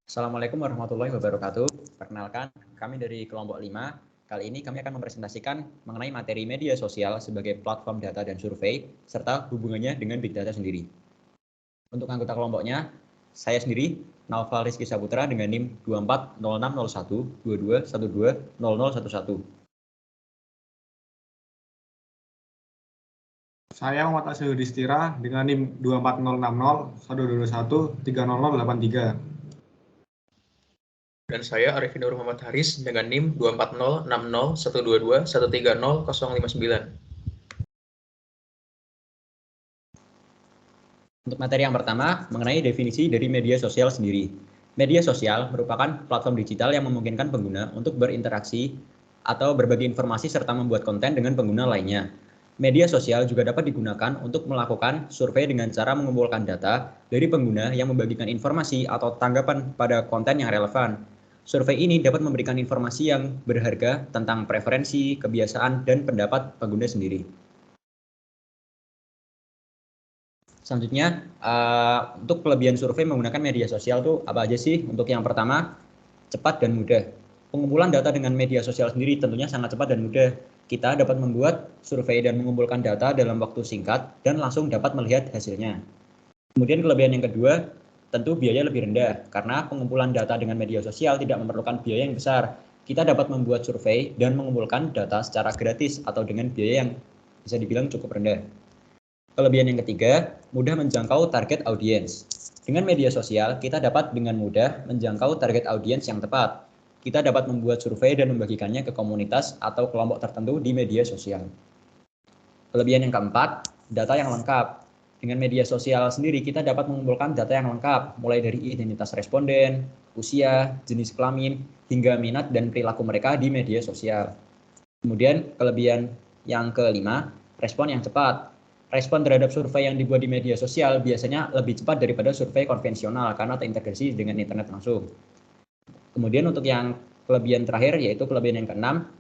Assalamualaikum warahmatullahi wabarakatuh. Perkenalkan, kami dari kelompok 5. Kali ini kami akan mempresentasikan mengenai materi media sosial sebagai platform data dan survei, serta hubungannya dengan Big Data sendiri. Untuk anggota kelompoknya, saya sendiri, Naufal Rizky Saputra dengan NIM 24060122120011. Saya Muhammad Asy Yudhistira dengan NIM 240601213083. Dan saya Arifin Nur Muhammad Haris dengan NIM 24060122130059. Untuk materi yang pertama, mengenai definisi dari media sosial sendiri. Media sosial merupakan platform digital yang memungkinkan pengguna untuk berinteraksi atau berbagi informasi serta membuat konten dengan pengguna lainnya. Media sosial juga dapat digunakan untuk melakukan survei dengan cara mengumpulkan data dari pengguna yang membagikan informasi atau tanggapan pada konten yang relevan. Survei ini dapat memberikan informasi yang berharga tentang preferensi, kebiasaan, dan pendapat pengguna sendiri. Selanjutnya, untuk kelebihan survei menggunakan media sosial itu apa aja sih? Untuk yang pertama, cepat dan mudah. Pengumpulan data dengan media sosial sendiri tentunya sangat cepat dan mudah. Kita dapat membuat survei dan mengumpulkan data dalam waktu singkat dan langsung dapat melihat hasilnya. Kemudian kelebihan yang kedua, tentu biaya lebih rendah karena pengumpulan data dengan media sosial tidak memerlukan biaya yang besar. Kita dapat membuat survei dan mengumpulkan data secara gratis atau dengan biaya yang bisa dibilang cukup rendah. Kelebihan yang ketiga, mudah menjangkau target audiens. Dengan media sosial, kita dapat dengan mudah menjangkau target audiens yang tepat. Kita dapat membuat survei dan membagikannya ke komunitas atau kelompok tertentu di media sosial. Kelebihan yang keempat, data yang lengkap. Dengan media sosial sendiri, kita dapat mengumpulkan data yang lengkap, mulai dari identitas responden, usia, jenis kelamin, hingga minat dan perilaku mereka di media sosial. Kemudian kelebihan yang kelima, respon yang cepat. Respon terhadap survei yang dibuat di media sosial biasanya lebih cepat daripada survei konvensional karena terintegrasi dengan internet langsung. Kemudian untuk yang kelebihan terakhir, yaitu kelebihan yang keenam,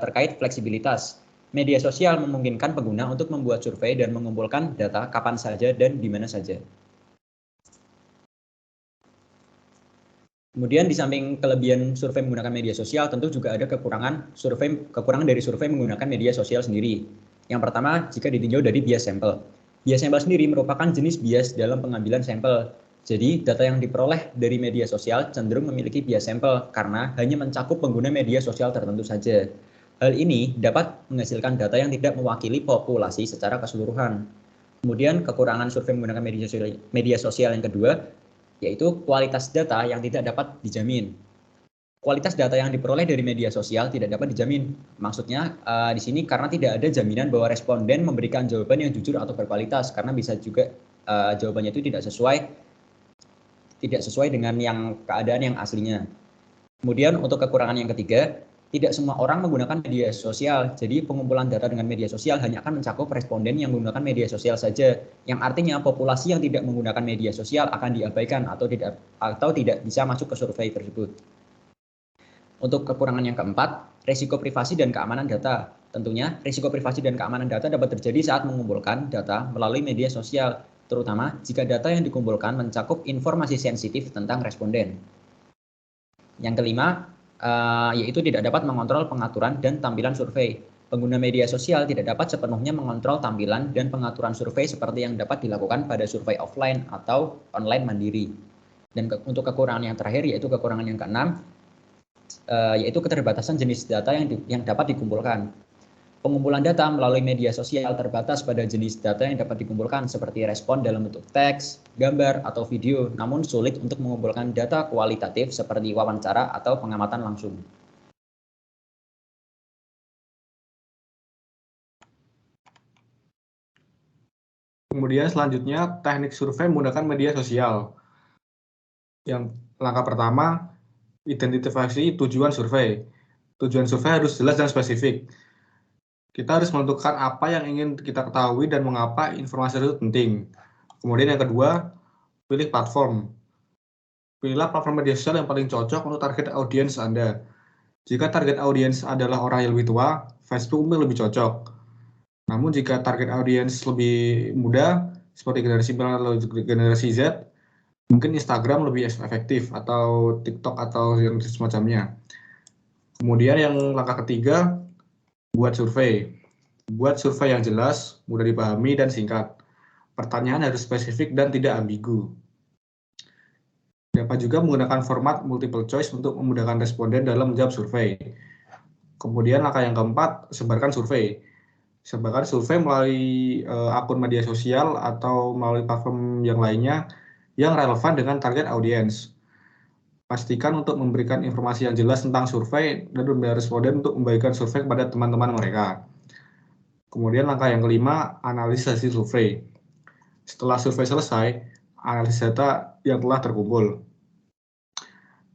terkait fleksibilitas. Media sosial memungkinkan pengguna untuk membuat survei dan mengumpulkan data kapan saja dan di mana saja. Kemudian di samping kelebihan survei menggunakan media sosial, tentu juga ada kekurangan dari survei menggunakan media sosial sendiri. Yang pertama, jika ditinjau dari bias sampel. Bias sampel sendiri merupakan jenis bias dalam pengambilan sampel. Jadi, data yang diperoleh dari media sosial cenderung memiliki bias sampel karena hanya mencakup pengguna media sosial tertentu saja. Hal ini dapat menghasilkan data yang tidak mewakili populasi secara keseluruhan. Kemudian, kekurangan survei menggunakan media sosial yang kedua, yaitu kualitas data yang tidak dapat dijamin. Kualitas data yang diperoleh dari media sosial tidak dapat dijamin. Maksudnya di sini karena tidak ada jaminan bahwa responden memberikan jawaban yang jujur atau berkualitas, karena bisa juga jawabannya itu tidak sesuai dengan yang keadaan yang aslinya. Kemudian untuk kekurangan yang ketiga, tidak semua orang menggunakan media sosial. Jadi pengumpulan data dengan media sosial hanya akan mencakup responden yang menggunakan media sosial saja. Yang artinya populasi yang tidak menggunakan media sosial akan diabaikan atau tidak bisa masuk ke survei tersebut. Untuk kekurangan yang keempat, risiko privasi dan keamanan data. Tentunya, risiko privasi dan keamanan data dapat terjadi saat mengumpulkan data melalui media sosial, terutama jika data yang dikumpulkan mencakup informasi sensitif tentang responden. Yang kelima, yaitu tidak dapat mengontrol pengaturan dan tampilan survei. Pengguna media sosial tidak dapat sepenuhnya mengontrol tampilan dan pengaturan survei seperti yang dapat dilakukan pada survei offline atau online mandiri. Dan untuk kekurangan yang terakhir, yaitu kekurangan yang keenam, yaitu keterbatasan jenis data yang dapat dikumpulkan. Pengumpulan data melalui media sosial terbatas pada jenis data yang dapat dikumpulkan seperti respon dalam bentuk teks, gambar, atau video, namun sulit untuk mengumpulkan data kualitatif seperti wawancara atau pengamatan langsung. Kemudian selanjutnya teknik survei menggunakan media sosial. Yang langkah pertama, identifikasi tujuan survei. Tujuan survei harus jelas dan spesifik. Kita harus menentukan apa yang ingin kita ketahui dan mengapa informasi itu penting. Kemudian yang kedua, pilih platform. Pilihlah platform media sosial yang paling cocok untuk target audiens Anda. Jika target audiens adalah orang yang lebih tua, Facebook mungkin lebih cocok. Namun jika target audiens lebih muda, seperti generasi milenial atau generasi Z, Mungkin Instagram lebih efektif, atau TikTok atau yang semacamnya. Kemudian yang langkah ketiga, buat survei. Buat survei yang jelas, mudah dipahami, dan singkat. Pertanyaan harus spesifik dan tidak ambigu. Dapat juga menggunakan format multiple choice untuk memudahkan responden dalam menjawab survei. Kemudian langkah yang keempat, sebarkan survei. Sebarkan survei melalui akun media sosial atau melalui platform yang lainnya yang relevan dengan target audiens. Pastikan untuk memberikan informasi yang jelas tentang survei dan membiarkan responden untuk membagikan survei kepada teman-teman mereka. Kemudian langkah yang kelima, analisis hasil survei. Setelah survei selesai, analisis data yang telah terkumpul.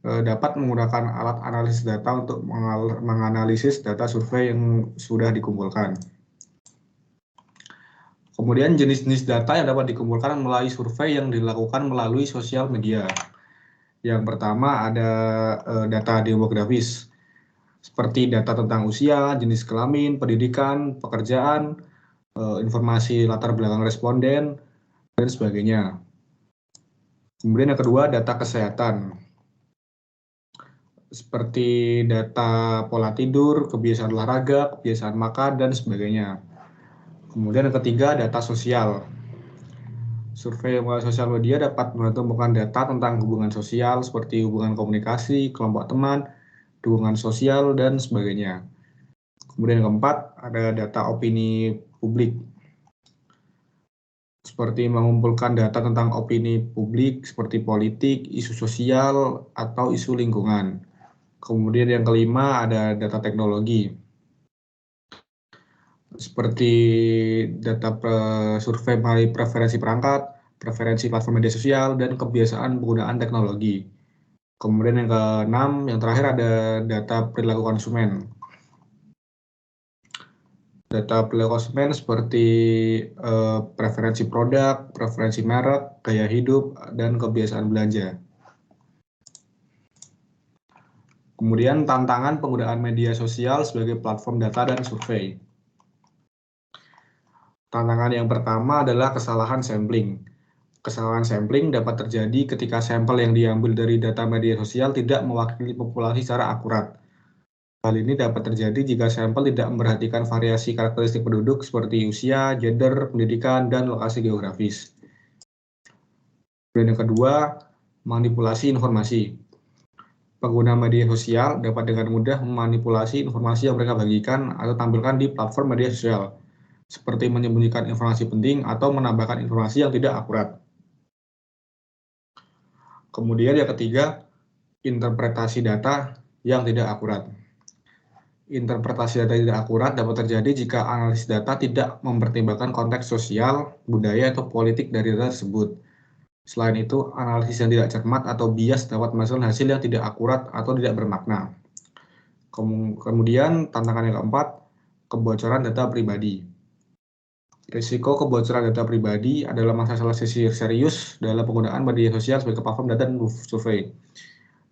Dapat menggunakan alat analisis data untuk menganalisis data survei yang sudah dikumpulkan. Kemudian jenis-jenis data yang dapat dikumpulkan melalui survei yang dilakukan melalui sosial media. Yang pertama ada data demografis, seperti data tentang usia, jenis kelamin, pendidikan, pekerjaan, informasi latar belakang responden, dan sebagainya. Kemudian yang kedua, data kesehatan, seperti data pola tidur, kebiasaan olahraga, kebiasaan makan, dan sebagainya. Kemudian yang ketiga, data sosial. Survei melalui sosial media dapat menemukan data tentang hubungan sosial seperti hubungan komunikasi, kelompok teman, dukungan sosial, dan sebagainya. Kemudian yang keempat, ada data opini publik. Seperti mengumpulkan data tentang opini publik seperti politik, isu sosial, atau isu lingkungan. Kemudian yang kelima ada data teknologi. Seperti data survei melalui preferensi perangkat, preferensi platform media sosial, dan kebiasaan penggunaan teknologi. Kemudian yang keenam, yang terakhir ada data perilaku konsumen. Data perilaku konsumen seperti preferensi produk, preferensi merek, gaya hidup, dan kebiasaan belanja. Kemudian tantangan penggunaan media sosial sebagai platform data dan survei. Tantangan yang pertama adalah kesalahan sampling. Kesalahan sampling dapat terjadi ketika sampel yang diambil dari data media sosial tidak mewakili populasi secara akurat. Hal ini dapat terjadi jika sampel tidak memperhatikan variasi karakteristik penduduk seperti usia, gender, pendidikan, dan lokasi geografis. Dan yang kedua, manipulasi informasi. Pengguna media sosial dapat dengan mudah memanipulasi informasi yang mereka bagikan atau tampilkan di platform media sosial, seperti menyembunyikan informasi penting atau menambahkan informasi yang tidak akurat. Kemudian yang ketiga, interpretasi data yang tidak akurat. Interpretasi data tidak akurat dapat terjadi jika analisis data tidak mempertimbangkan konteks sosial, budaya, atau politik dari data tersebut. Selain itu, analisis yang tidak cermat atau bias dapat menghasilkan hasil yang tidak akurat atau tidak bermakna. Kemudian, tantangan yang keempat, kebocoran data pribadi. Risiko kebocoran data pribadi adalah masalah serius dalam penggunaan media sosial sebagai platform data dan survei.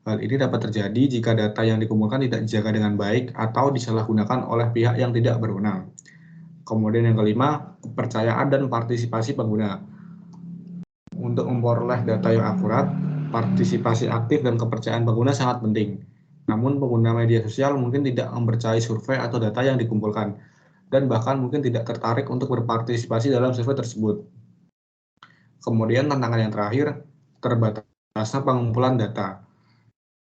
Hal ini dapat terjadi jika data yang dikumpulkan tidak dijaga dengan baik atau disalahgunakan oleh pihak yang tidak berwenang. Kemudian yang kelima, kepercayaan dan partisipasi pengguna. Untuk memperoleh data yang akurat, partisipasi aktif dan kepercayaan pengguna sangat penting. Namun pengguna media sosial mungkin tidak mempercayai survei atau data yang dikumpulkan, dan bahkan mungkin tidak tertarik untuk berpartisipasi dalam survei tersebut. Kemudian tantangan yang terakhir, terbatasnya pengumpulan data.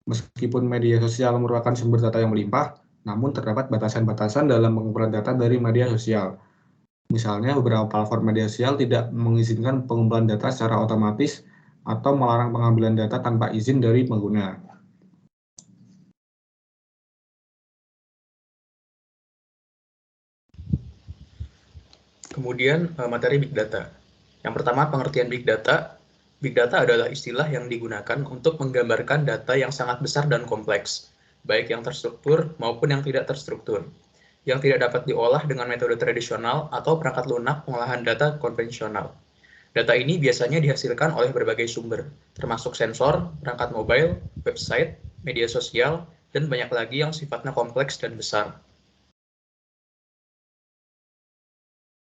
Meskipun media sosial merupakan sumber data yang melimpah, namun terdapat batasan-batasan dalam pengumpulan data dari media sosial. Misalnya, beberapa platform media sosial tidak mengizinkan pengumpulan data secara otomatis atau melarang pengambilan data tanpa izin dari pengguna. Kemudian materi Big Data. Yang pertama, pengertian Big Data. Big Data adalah istilah yang digunakan untuk menggambarkan data yang sangat besar dan kompleks, baik yang terstruktur maupun yang tidak terstruktur, yang tidak dapat diolah dengan metode tradisional atau perangkat lunak pengolahan data konvensional. Data ini biasanya dihasilkan oleh berbagai sumber, termasuk sensor, perangkat mobile, website, media sosial, dan banyak lagi yang sifatnya kompleks dan besar.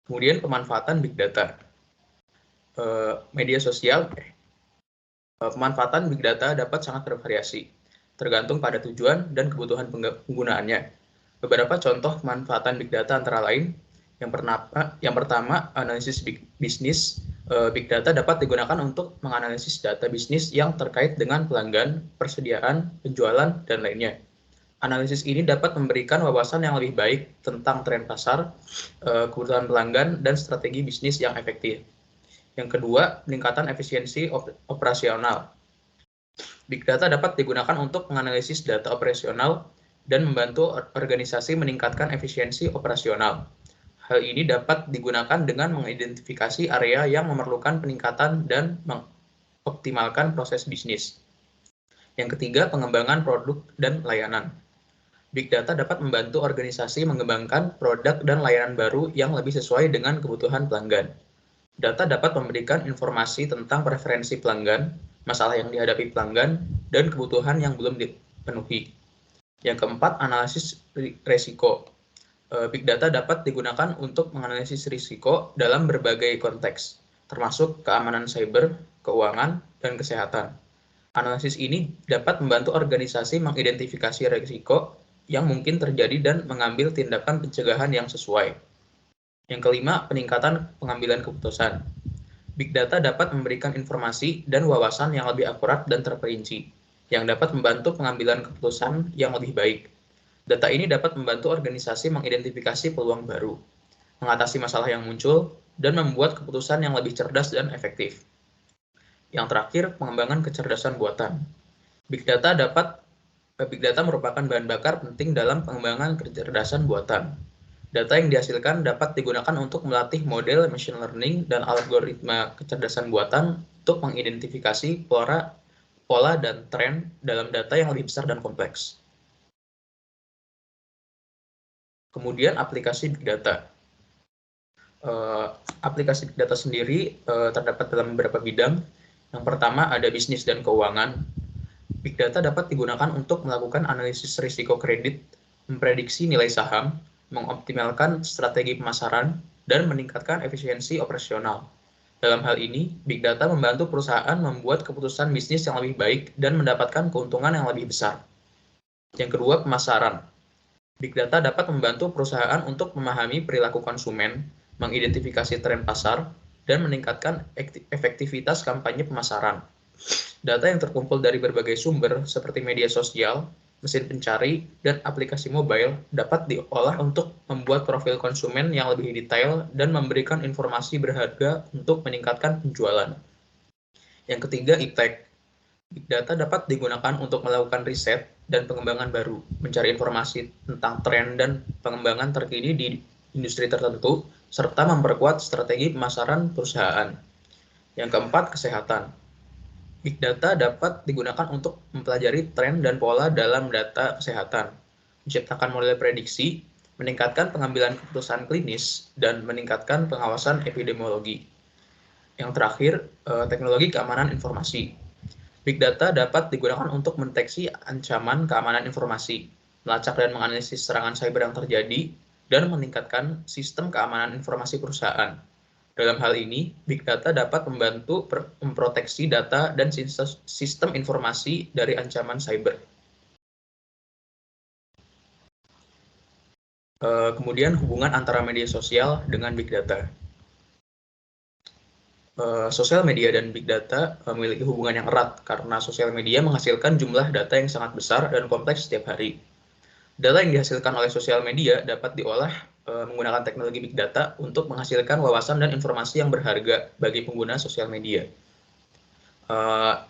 Kemudian pemanfaatan Big Data. Media sosial Pemanfaatan Big Data dapat sangat bervariasi, tergantung pada tujuan dan kebutuhan penggunaannya. Beberapa contoh pemanfaatan Big Data antara lain, yang pertama, analisis bisnis. Big Data dapat digunakan untuk menganalisis data bisnis yang terkait dengan pelanggan, persediaan, penjualan, dan lainnya. Analisis ini dapat memberikan wawasan yang lebih baik tentang tren pasar, kebutuhan pelanggan, dan strategi bisnis yang efektif. Yang kedua, peningkatan efisiensi operasional. Big Data dapat digunakan untuk menganalisis data operasional dan membantu organisasi meningkatkan efisiensi operasional. Hal ini dapat digunakan dengan mengidentifikasi area yang memerlukan peningkatan dan mengoptimalkan proses bisnis. Yang ketiga, pengembangan produk dan layanan. Big Data dapat membantu organisasi mengembangkan produk dan layanan baru yang lebih sesuai dengan kebutuhan pelanggan. Data dapat memberikan informasi tentang preferensi pelanggan, masalah yang dihadapi pelanggan, dan kebutuhan yang belum dipenuhi. Yang keempat, analisis risiko. Big Data dapat digunakan untuk menganalisis risiko dalam berbagai konteks, termasuk keamanan cyber, keuangan, dan kesehatan. Analisis ini dapat membantu organisasi mengidentifikasi risiko yang mungkin terjadi dan mengambil tindakan pencegahan yang sesuai. Yang kelima, peningkatan pengambilan keputusan. Big Data dapat memberikan informasi dan wawasan yang lebih akurat dan terperinci, yang dapat membantu pengambilan keputusan yang lebih baik. Data ini dapat membantu organisasi mengidentifikasi peluang baru, mengatasi masalah yang muncul, dan membuat keputusan yang lebih cerdas dan efektif. Yang terakhir, pengembangan kecerdasan buatan. Big Data merupakan bahan bakar penting dalam pengembangan kecerdasan buatan. Data yang dihasilkan dapat digunakan untuk melatih model machine learning dan algoritma kecerdasan buatan untuk mengidentifikasi pola dan tren dalam data yang lebih besar dan kompleks. Kemudian aplikasi Big Data. Aplikasi Big Data sendiri terdapat dalam beberapa bidang. Yang pertama ada bisnis dan keuangan. Big Data dapat digunakan untuk melakukan analisis risiko kredit, memprediksi nilai saham, mengoptimalkan strategi pemasaran, dan meningkatkan efisiensi operasional. Dalam hal ini, Big Data membantu perusahaan membuat keputusan bisnis yang lebih baik dan mendapatkan keuntungan yang lebih besar. Yang kedua, pemasaran. Big Data dapat membantu perusahaan untuk memahami perilaku konsumen, mengidentifikasi tren pasar, dan meningkatkan efektivitas kampanye pemasaran. Data yang terkumpul dari berbagai sumber seperti media sosial, mesin pencari, dan aplikasi mobile dapat diolah untuk membuat profil konsumen yang lebih detail dan memberikan informasi berharga untuk meningkatkan penjualan. Yang ketiga, iptek. Big Data dapat digunakan untuk melakukan riset dan pengembangan baru, mencari informasi tentang tren dan pengembangan terkini di industri tertentu, serta memperkuat strategi pemasaran perusahaan. Yang keempat, kesehatan. Big Data dapat digunakan untuk mempelajari tren dan pola dalam data kesehatan, menciptakan model prediksi, meningkatkan pengambilan keputusan klinis, dan meningkatkan pengawasan epidemiologi. Yang terakhir, teknologi keamanan informasi. Big Data dapat digunakan untuk mendeteksi ancaman keamanan informasi, melacak dan menganalisis serangan cyber yang terjadi, dan meningkatkan sistem keamanan informasi perusahaan. Dalam hal ini, Big Data dapat membantu memproteksi data dan sistem informasi dari ancaman cyber. Kemudian hubungan antara media sosial dengan Big Data. Sosial media dan Big Data memiliki hubungan yang erat karena sosial media menghasilkan jumlah data yang sangat besar dan kompleks setiap hari. Data yang dihasilkan oleh sosial media dapat diolah menggunakan teknologi Big Data untuk menghasilkan wawasan dan informasi yang berharga bagi pengguna sosial media.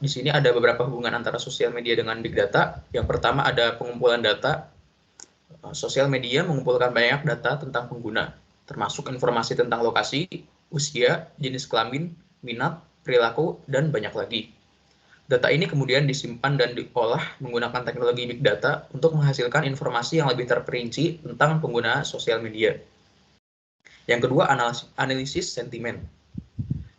Di sini ada beberapa hubungan antara sosial media dengan Big Data. Yang pertama ada pengumpulan data. Sosial media mengumpulkan banyak data tentang pengguna, termasuk informasi tentang lokasi, usia, jenis kelamin, minat, perilaku, dan banyak lagi. Data ini kemudian disimpan dan diolah menggunakan teknologi Big Data untuk menghasilkan informasi yang lebih terperinci tentang pengguna sosial media. Yang kedua, analisis sentimen.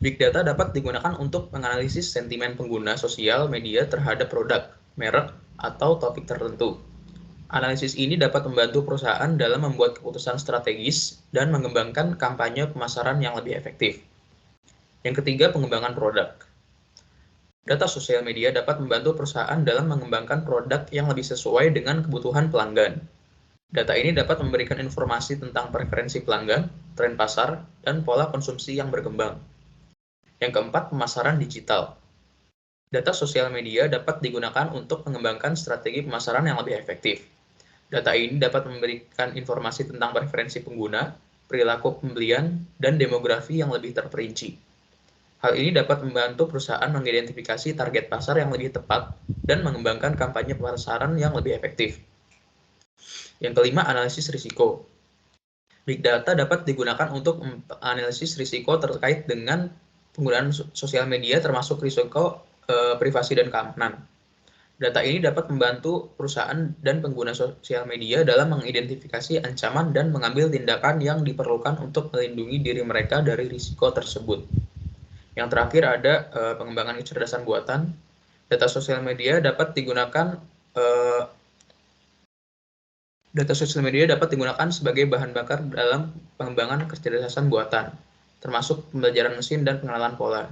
Big Data dapat digunakan untuk menganalisis sentimen pengguna sosial media terhadap produk, merek, atau topik tertentu. Analisis ini dapat membantu perusahaan dalam membuat keputusan strategis dan mengembangkan kampanye pemasaran yang lebih efektif. Yang ketiga, pengembangan produk. Data sosial media dapat membantu perusahaan dalam mengembangkan produk yang lebih sesuai dengan kebutuhan pelanggan. Data ini dapat memberikan informasi tentang preferensi pelanggan, tren pasar, dan pola konsumsi yang berkembang. Yang keempat, pemasaran digital. Data sosial media dapat digunakan untuk mengembangkan strategi pemasaran yang lebih efektif. Data ini dapat memberikan informasi tentang preferensi pengguna, perilaku pembelian, dan demografi yang lebih terperinci. Hal ini dapat membantu perusahaan mengidentifikasi target pasar yang lebih tepat dan mengembangkan kampanye pemasaran yang lebih efektif. Yang kelima, analisis risiko. Big data dapat digunakan untuk analisis risiko terkait dengan penggunaan sosial media termasuk risiko privasi dan keamanan. Data ini dapat membantu perusahaan dan pengguna sosial media dalam mengidentifikasi ancaman dan mengambil tindakan yang diperlukan untuk melindungi diri mereka dari risiko tersebut. Yang terakhir ada pengembangan kecerdasan buatan. Data sosial media dapat digunakan sebagai bahan bakar dalam pengembangan kecerdasan buatan, termasuk pembelajaran mesin dan pengenalan pola.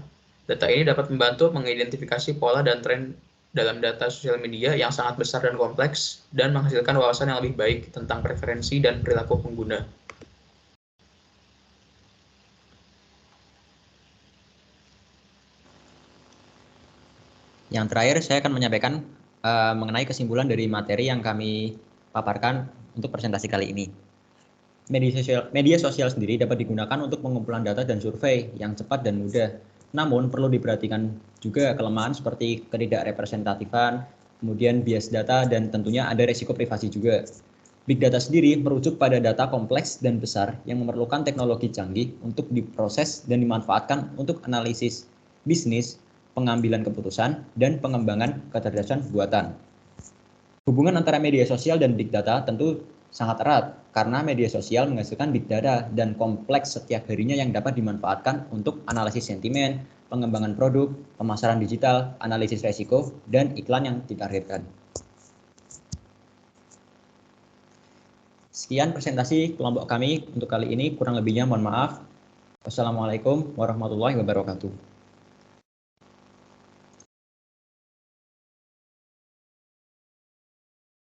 Data ini dapat membantu mengidentifikasi pola dan tren dalam data sosial media yang sangat besar dan kompleks, dan menghasilkan wawasan yang lebih baik tentang preferensi dan perilaku pengguna. Yang terakhir, saya akan menyampaikan mengenai kesimpulan dari materi yang kami paparkan untuk presentasi kali ini. Media sosial sendiri dapat digunakan untuk pengumpulan data dan survei yang cepat dan mudah. Namun, perlu diperhatikan juga kelemahan seperti ketidakrepresentatifan, kemudian bias data, dan tentunya ada risiko privasi juga. Big data sendiri merujuk pada data kompleks dan besar yang memerlukan teknologi canggih untuk diproses dan dimanfaatkan untuk analisis bisnis, pengambilan keputusan, dan pengembangan kecerdasan buatan. Hubungan antara media sosial dan big data tentu sangat erat karena media sosial menghasilkan big data dan kompleks setiap harinya yang dapat dimanfaatkan untuk analisis sentimen, pengembangan produk, pemasaran digital, analisis resiko, dan iklan yang ditargetkan. Sekian presentasi kelompok kami untuk kali ini, kurang lebihnya mohon maaf. Wassalamualaikum warahmatullahi wabarakatuh.